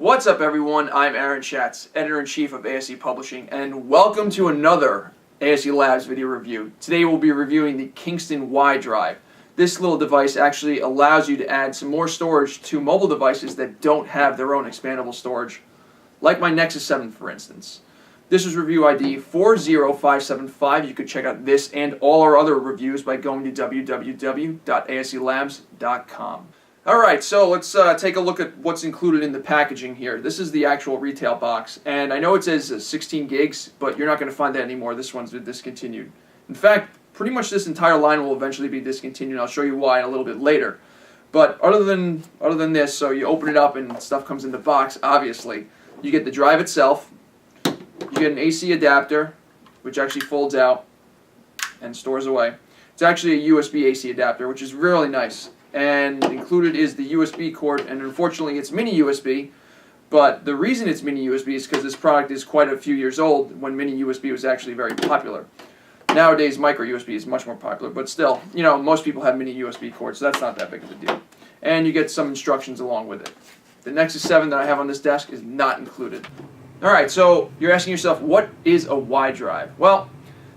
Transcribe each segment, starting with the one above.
What's up, everyone? I'm Aaron Schatz, Editor-in-Chief of ASE Publishing, and welcome to another ASE Labs video review. Today we'll be reviewing the Kingston Y Drive. This little device actually allows you to add some more storage to mobile devices that don't have their own expandable storage, like my Nexus 7, for instance. This is review ID 40575. You could check out this and all our other reviews by going to www.ASELabs.com. Alright, so let's take a look at what's included in the packaging here. This is the actual retail box, and I know it says 16 gigs, but you're not going to find that anymore. This one's been discontinued. In fact, pretty much this entire line will eventually be discontinued. I'll show you why a little bit later. But other than this, so you open it up and stuff comes in the box, obviously. You get the drive itself, you get an AC adapter, which actually folds out and stores away. It's actually a USB AC adapter, which is really nice. And included is the USB cord, and unfortunately it's mini USB, but the reason it's mini USB is because this product is quite a few years old when mini USB was actually very popular. Nowadays micro USB is much more popular, but still, you know, most people have mini USB cords, so that's not that big of a deal. And you get some instructions along with it. The Nexus 7 that I have on this desk is not included. Alright, so you're asking yourself, what is a Y drive? Well,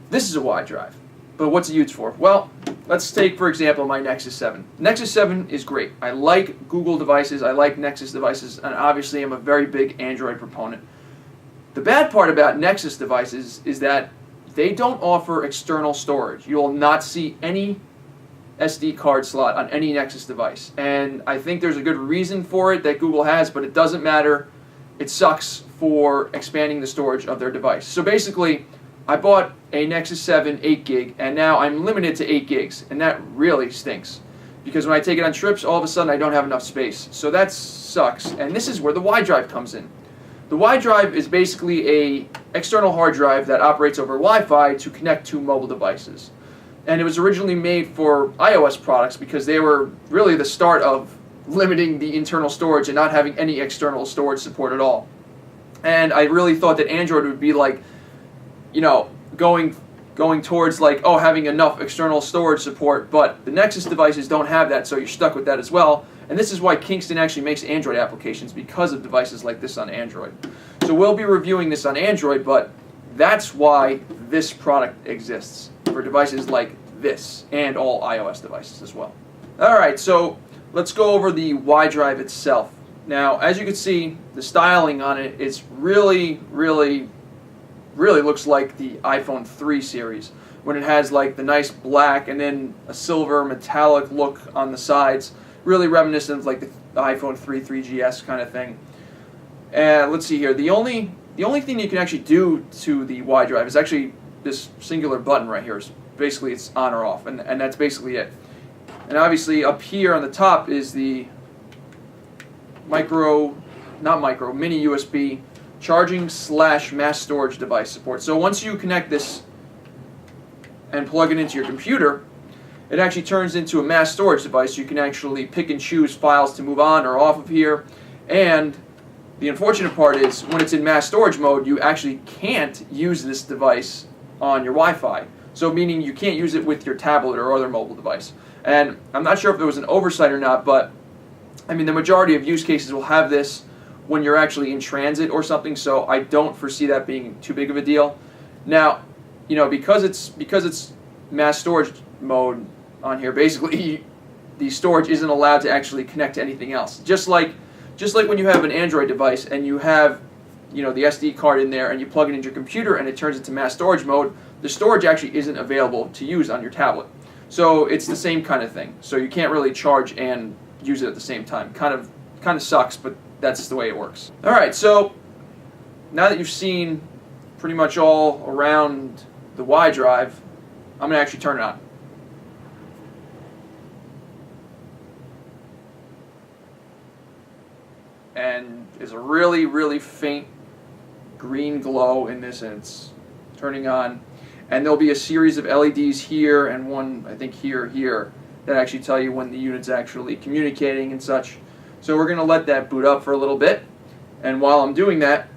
this is a Y drive. But what's it used for? Well, let's take, for example, my Nexus 7. Nexus 7 is great. I like Google devices, I like Nexus devices, and obviously I'm a very big Android proponent. The bad part about Nexus devices is that they don't offer external storage. You will not see any SD card slot on any Nexus device. And I think there's a good reason for it that Google has, but it doesn't matter. It sucks for expanding the storage of their device. So basically, I bought a Nexus 7 8 gig, and now I'm limited to 8 gigs, and that really stinks. Because when I take it on trips, all of a sudden I don't have enough space. So that sucks, and this is where the Y drive comes in. The Y drive is basically an external hard drive that operates over Wi-Fi to connect to mobile devices. And it was originally made for iOS products because they were really the start of limiting the internal storage and not having any external storage support at all. And I really thought that Android would be like, you know, going towards like, oh, having enough external storage support, but the Nexus devices don't have that, so you're stuck with that as well. And this is why Kingston actually makes Android applications, because of devices like this on Android. So we'll be reviewing this on Android, but that's why this product exists, for devices like this, and all iOS devices as well. Alright, so let's go over the Y drive itself. Now, as you can see, the styling on it is really looks like the iPhone 3 series, when it has like the nice black and then a silver metallic look on the sides, really reminiscent of like the iPhone 3 3GS kind of thing. And let's see here, the only thing you can actually do to the Y drive is actually this singular button right here. Basically it's on or off, and that's basically it. And obviously up here on the top is the mini USB charging / mass storage device support. So once you connect this and plug it into your computer, it actually turns into a mass storage device. You can actually pick and choose files to move on or off of here. And the unfortunate part is when it's in mass storage mode, you actually can't use this device on your Wi-Fi. So meaning you can't use it with your tablet or other mobile device. And I'm not sure if there was an oversight or not, but I mean the majority of use cases will have this when you're actually in transit or something, so I don't foresee that being too big of a deal. Now, you know, because it's mass storage mode on here, basically the storage isn't allowed to actually connect to anything else. Just like when you have an Android device and you have, you know, the SD card in there and you plug it into your computer and it turns into mass storage mode, the storage actually isn't available to use on your tablet. So it's the same kind of thing. So you can't really charge and use it at the same time. Kind of sucks, but that's the way it works. Alright, so now that you've seen pretty much all around the Y drive, I'm going to actually turn it on. And there's a really faint green glow in this, and it's turning on. And there'll be a series of LEDs here and one, I think, here, that actually tell you when the unit's actually communicating and such. So we're going to let that boot up for a little bit, and while I'm doing that,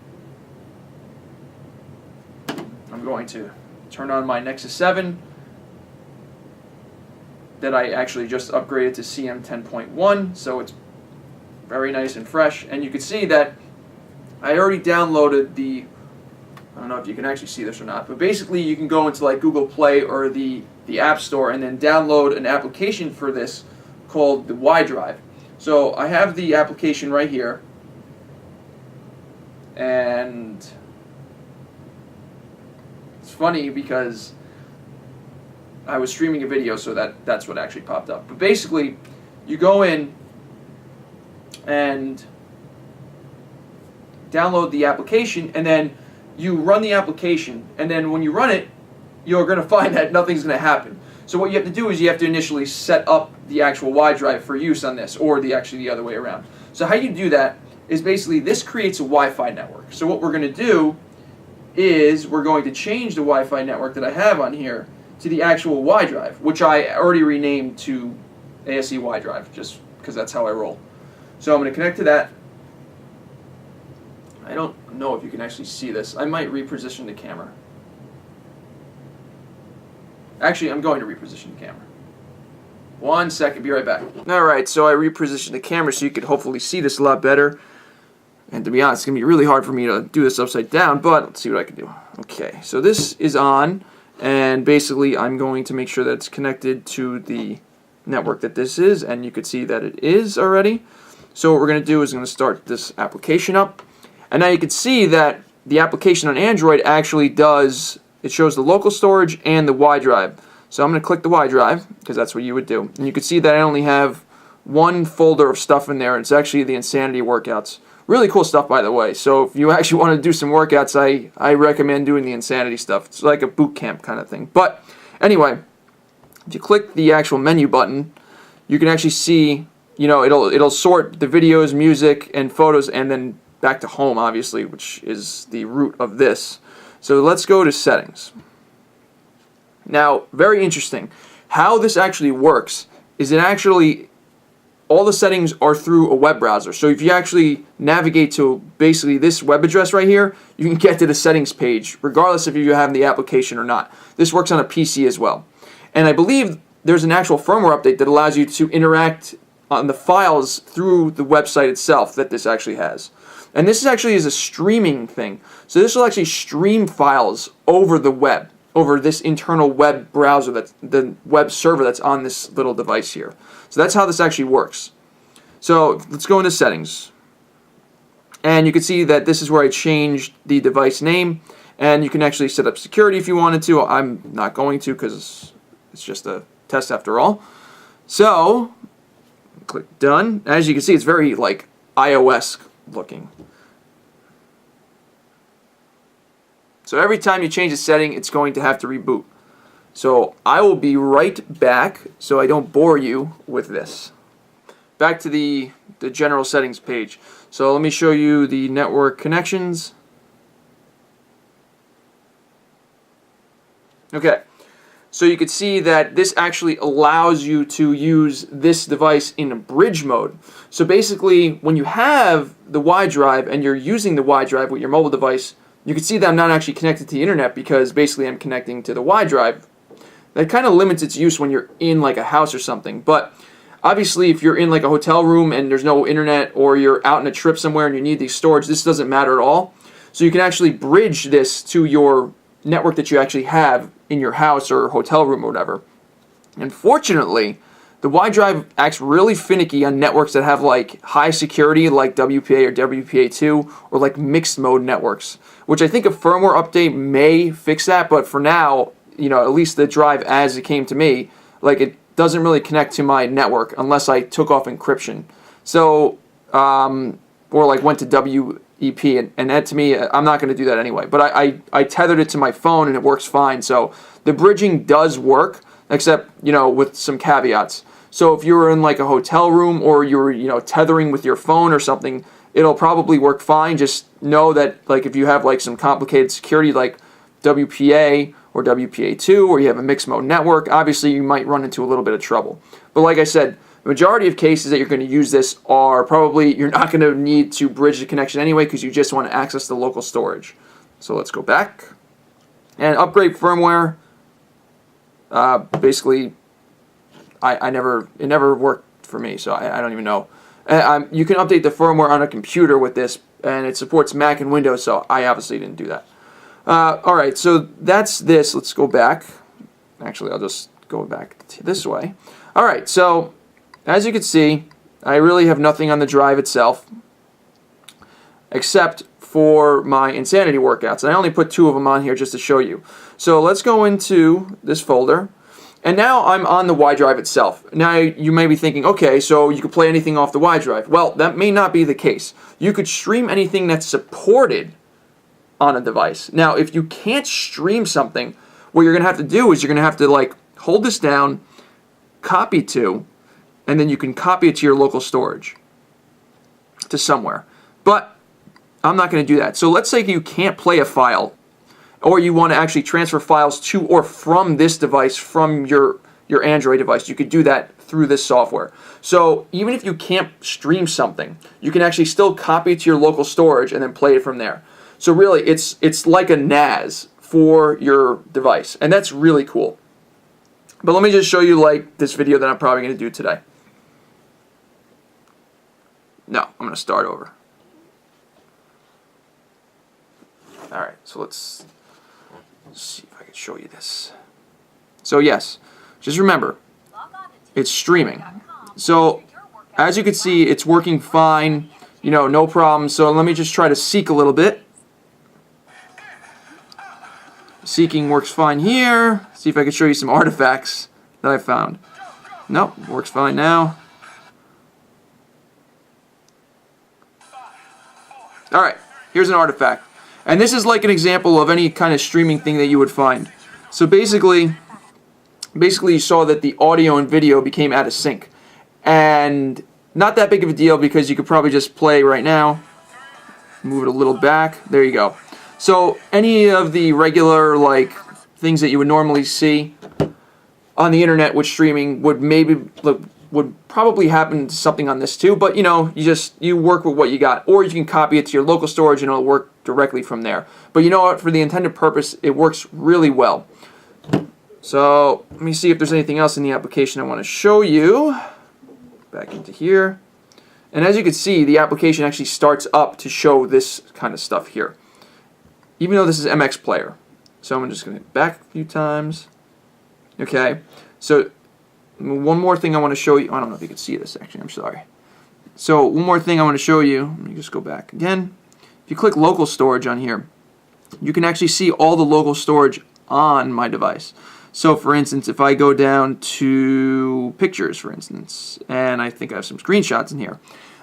I'm going to turn on my Nexus 7 that I actually just upgraded to CM 10.1, so it's very nice and fresh. And you can see that I already downloaded the, I don't know if you can actually see this or not, but basically you can go into like Google Play or the App Store and then download an application for this called the Y Drive. So I have the application right here, and it's funny because I was streaming a video, so that's what actually popped up. But basically, you go in and download the application, and then you run the application, and then when you run it, you're going to find that nothing's going to happen. So what you have to do is you have to initially set up the actual Y drive for use on this, or the other way around. So how you do that is basically this creates a Wi-Fi network. So what we're going to do is we're going to change the Wi-Fi network that I have on here to the actual Y drive, which I already renamed to ASE Y drive, just because that's how I roll. So I'm going to connect to that. I don't know if you can actually see this. I might reposition the camera. Actually, I'm going to reposition the camera. 1 second, be right back. Alright, so I repositioned the camera so you could hopefully see this a lot better. And to be honest, it's going to be really hard for me to do this upside down, but let's see what I can do. Okay, so this is on, and basically I'm going to make sure that it's connected to the network that this is, and you could see that it is already. So what we're going to do is I'm going to start this application up. And now you can see that the application on Android actually does, it shows the local storage and the Y drive. So I'm going to click the Y drive, because that's what you would do. And you can see that I only have one folder of stuff in there. It's actually the Insanity workouts. Really cool stuff, by the way. So if you actually want to do some workouts, I recommend doing the Insanity stuff. It's like a boot camp kind of thing. But anyway, if you click the actual menu button, you can actually see, it'll sort the videos, music, and photos, and then back to home, obviously, which is the root of this. So let's go to settings. Now, very interesting. How this actually works is all the settings are through a web browser. So if you actually navigate to basically this web address right here, you can get to the settings page, regardless if you have the application or not. This works on a PC as well. And I believe there's an actual firmware update that allows you to interact on the files through the website itself that this actually has. And this actually is a streaming thing. So this will actually stream files over the web, over this internal web browser, that's the web server that's on this little device here. So that's how this actually works. So let's go into settings. And you can see that this is where I changed the device name. And you can actually set up security if you wanted to. I'm not going to because it's just a test after all. So click done. As you can see, it's very like iOS looking. So every time you change a setting, it's going to have to reboot. So I will be right back so I don't bore you with this. Back to the general settings page. So let me show you the network connections. Okay. So you can see that this actually allows you to use this device in bridge mode. So basically, when you have the Y drive and you're using the Y drive with your mobile device, you can see that I'm not actually connected to the internet because basically I'm connecting to the Y drive. That kind of limits its use when you're in like a house or something. But obviously, if you're in like a hotel room and there's no internet, or you're out on a trip somewhere and you need the storage, this doesn't matter at all. So you can actually bridge this to your network that you actually have in your house or hotel room or whatever. Unfortunately, the Y drive acts really finicky on networks that have like high security, like WPA or WPA2, or like mixed mode networks, which I think a firmware update may fix that. But for now, at least the drive as it came to me, like it doesn't really connect to my network unless I took off encryption. So, or like went to WEP, and that to me, I'm not going to do that anyway. But I tethered it to my phone and it works fine. So the bridging does work, except, with some caveats. So if you're in like a hotel room or you're, tethering with your phone or something, it'll probably work fine. Just know that like if you have like some complicated security like WPA or WPA2, or you have a mixed mode network, obviously you might run into a little bit of trouble. But like I said, the majority of cases that you're going to use this are probably, you're not going to need to bridge the connection anyway because you just want to access the local storage. So let's go back and upgrade firmware. Basically, it never worked for me, so I don't even know. You can update the firmware on a computer with this, and it supports Mac and Windows, so I obviously didn't do that. Alright, so that's this. Let's go back. Actually, I'll just go back this way. Alright, so as you can see, I really have nothing on the drive itself except for my insanity workouts. And I only put 2 of them on here just to show you. So let's go into this folder. And now I'm on the Y drive itself. Now you may be thinking, okay, so you could play anything off the Y drive. Well, that may not be the case. You could stream anything that's supported on a device. Now, if you can't stream something, what you're going to have to do is you're going to have to like hold this down, copy to, and then you can copy it to your local storage to somewhere. But I'm not going to do that. So let's say you can't play a file, or you want to actually transfer files to or from this device, from your Android device. You could do that through this software. So even if you can't stream something, you can actually still copy it to your local storage and then play it from there. So really, it's like a NAS for your device, and that's really cool. But let me just show you like this video that I'm probably going to do today. No, I'm going to start over. Alright, so let's see if I can show you this. So yes, just remember, it's streaming. So as you can see, it's working fine, you know, no problem. So let me just try to seek a little bit. Seeking works fine here. See if I can show you some artifacts that I found. Nope, works fine now. Alright, here's an artifact. And this is like an example of any kind of streaming thing that you would find. So basically you saw that the audio and video became out of sync. And not that big of a deal because you could probably just play right now. Move it a little back. There you go. So any of the regular like things that you would normally see on the internet with streaming would probably happen to something on this too, but you know, you work with what you got, or you can copy it to your local storage and it'll work directly from there. But you know what, for the intended purpose, it works really well. So let me see if there's anything else in the application I want to show you. Back into here, and as you can see, the application actually starts up to show this kind of stuff here, even though this is MX Player. So I'm just going to back a few times. Okay, so one more thing I want to show you. I don't know if you can see this actually, I'm sorry. So one more thing I want to show you. Let me just go back again. If you click local storage on here, you can actually see all the local storage on my device. So for instance, if I go down to pictures, for instance, and I think I have some screenshots in here.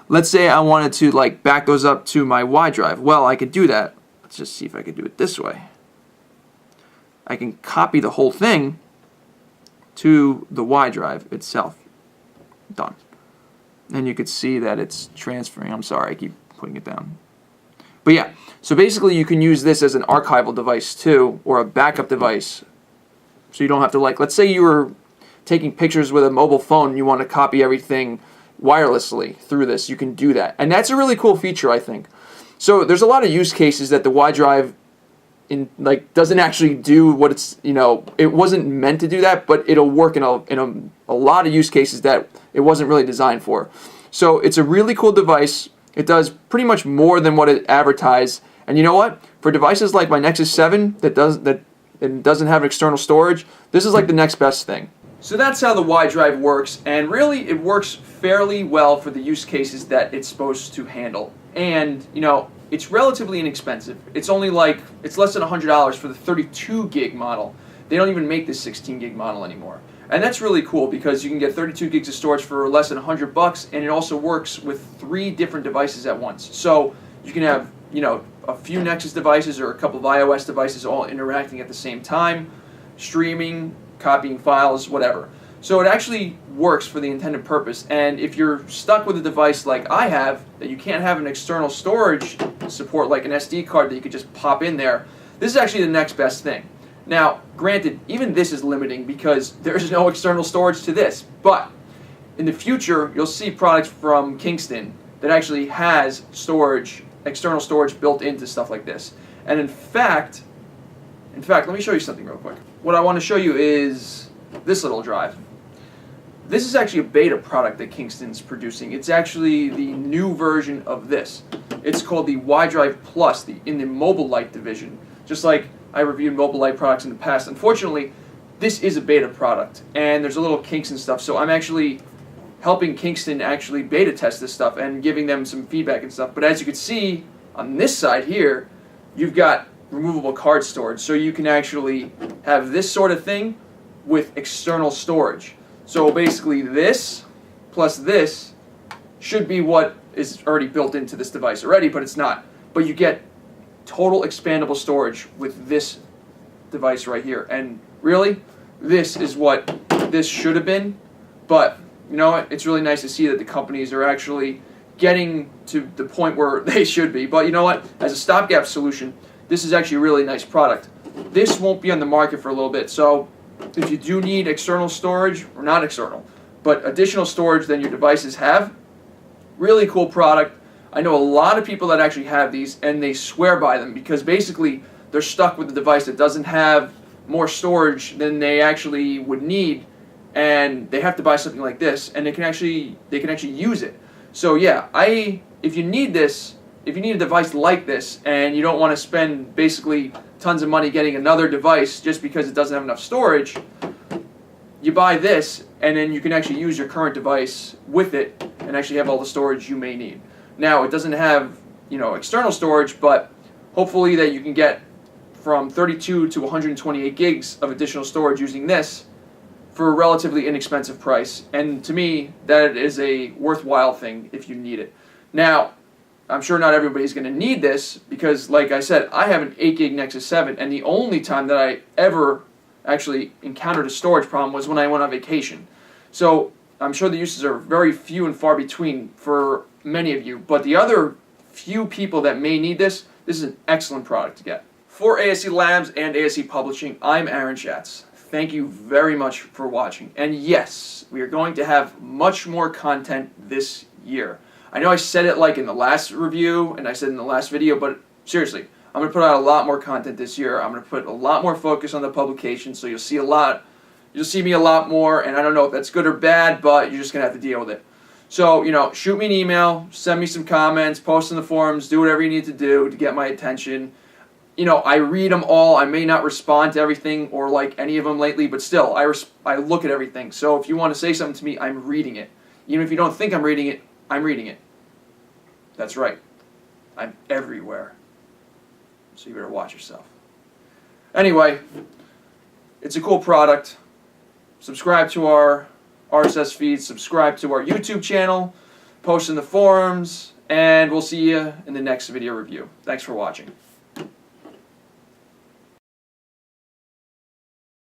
Let's say I wanted to like back those up to my Y drive. Well, I could do that. Let's just see if I could do it this way. I can copy the whole thing to the Y drive itself. Done. And you could see that it's transferring. I'm sorry, I keep putting it down. But yeah, so basically you can use this as an archival device too, or a backup device. So you don't have to like, let's say you were taking pictures with a mobile phone and you want to copy everything wirelessly through this, you can do that. And that's a really cool feature, I think. So there's a lot of use cases that the Y drive doesn't actually do what it's, you know, it wasn't meant to do that, but it'll work in a lot of use cases that it wasn't really designed for. So it's a really cool device. It does pretty much more than what it advertised. And you know what? For devices like my Nexus 7 that doesn't have external storage, this is like the next best thing. So that's how the Y drive works, and really it works fairly well for the use cases that it's supposed to handle. And you know, it's relatively inexpensive. It's only like, it's less than $100 for the 32 gig model. They don't even make the 16 gig model anymore. And that's really cool because you can get 32 gigs of storage for less than $100, and it also works with 3 different devices at once. So you can have, you know, a few Nexus devices or a couple of iOS devices all interacting at the same time, streaming, copying files, whatever. So it actually works for the intended purpose. And if you're stuck with a device like I have, that you can't have an external storage support like an SD card that you could just pop in there, this is actually the next best thing. Now, granted, even this is limiting because there's no external storage to this, but in the future, you'll see products from Kingston that actually has storage, external storage built into stuff like this. And in fact, let me show you something real quick. What I want to show you is this little drive. this is actually a beta product that Kingston's producing. It's actually the new version of this. It's called the Y-Drive Plus in the Mobile Light division. Just like I reviewed Mobile Light products in the past. Unfortunately, this is a beta product, and there's a little kinks and stuff, so I'm actually helping Kingston actually beta test this stuff and giving them some feedback and stuff. But as you can see on this side here, you've got removable card storage, so you can actually have this sort of thing with external storage. So basically this plus this should be what is already built into this device already, but it's not. But you get total expandable storage with this device right here. And really, this is what this should have been, but you know what? It's really nice to see that the companies are actually getting to the point where they should be. But you know what? As a stopgap solution, this is actually a really nice product. This won't be on the market for a little bit, so if you do need external storage, or not external, but additional storage than your devices have, really cool product. I know a lot of people that actually have these, and they swear by them because basically they're stuck with a device that doesn't have more storage than they actually would need, and they have to buy something like this, and they can actually use it. So yeah, if you need this, if you need a device like this, and you don't want to spend basically tons of money getting another device just because it doesn't have enough storage, you buy this, and then you can actually use your current device with it and actually have all the storage you may need. Now, it doesn't have, you know, external storage, but hopefully that you can get from 32 to 128 gigs of additional storage using this for a relatively inexpensive price. And to me, that is a worthwhile thing if you need it. Now, I'm sure not everybody's going to need this because, like I said, I have an 8 gig Nexus 7, and the only time that I ever actually encountered a storage problem was when I went on vacation. So I'm sure the uses are very few and far between for many of you, but the other few people that may need this, this is an excellent product to get. For ASE Labs and ASE Publishing, I'm Aaron Schatz. Thank you very much for watching. And yes, we are going to have much more content this year. I know I said it like in the last review and I said in the last video, but seriously, I'm going to put out a lot more content this year. I'm going to put a lot more focus on the publication, so you'll see me a lot more, and I don't know if that's good or bad, but you're just going to have to deal with it. So, you know, shoot me an email, send me some comments, post in the forums, do whatever you need to do to get my attention. You know, I read them all. I may not respond to everything or like any of them lately, but still, I look at everything. So if you want to say something to me, I'm reading it. Even if you don't think I'm reading it, I'm reading it. That's right. I'm everywhere. So you better watch yourself. Anyway, it's a cool product. Subscribe to our RSS feed, subscribe to our YouTube channel, post in the forums, and we'll see you in the next video review. Thanks for watching.